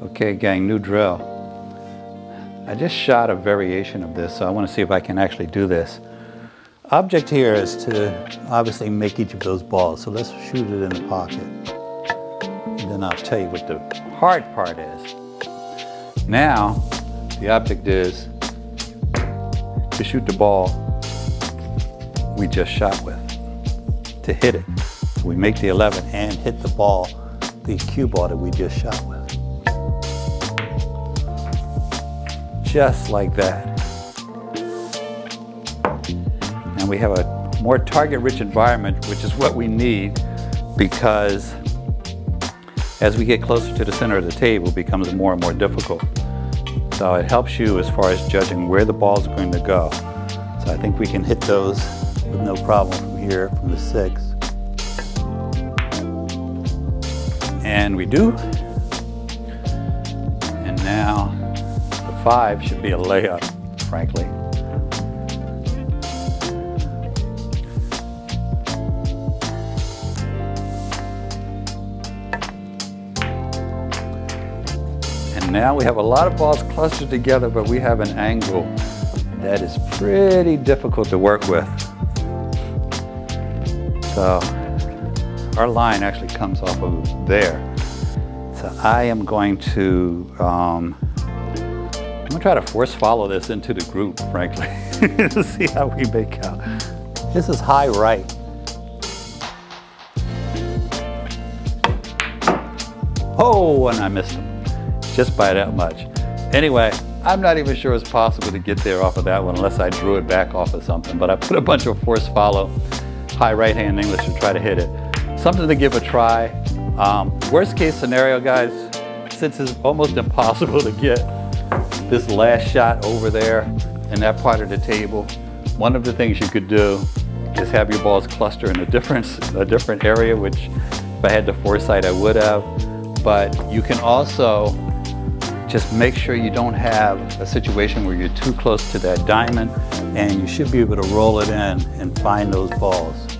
Okay, gang, new drill. I just shot a variation of this, so I want to see if I can actually do this. Object here is to obviously make each of those balls, so let's shoot it in the pocket. And then I'll tell you what the hard part is. Now, the object is to shoot the ball we just shot with, to hit it. So we make the 11 and hit the ball, the cue ball that we just shot with. Just like that. And we have a more target-rich environment, which is what we need, because as we get closer to the center of the table, it becomes more and more difficult. So it helps you as far as judging where the balls are going to go. So I think we can hit those with no problem from here, from the 6. And we do. And now the 5 should be a layup, frankly. And now we have a lot of balls clustered together, but we have an angle that is pretty difficult to work with. So our line actually comes off of there. So I am going to I'm gonna try to force follow this into the group, frankly, to see how we make out. This is high right. Oh, and I missed him. Just by that much. Anyway, I'm not even sure it's possible to get there off of that one unless I drew it back off of something, but I put a bunch of force follow, high right hand English to try to hit it. Something to give a try. Worst case scenario, guys, since it's almost impossible to get this last shot over there in that part of the table, one of the things you could do is have your balls cluster in a different area, which if I had the foresight I would have. But you can also just make sure you don't have a situation where you're too close to that diamond, and you should be able to roll it in and find those balls.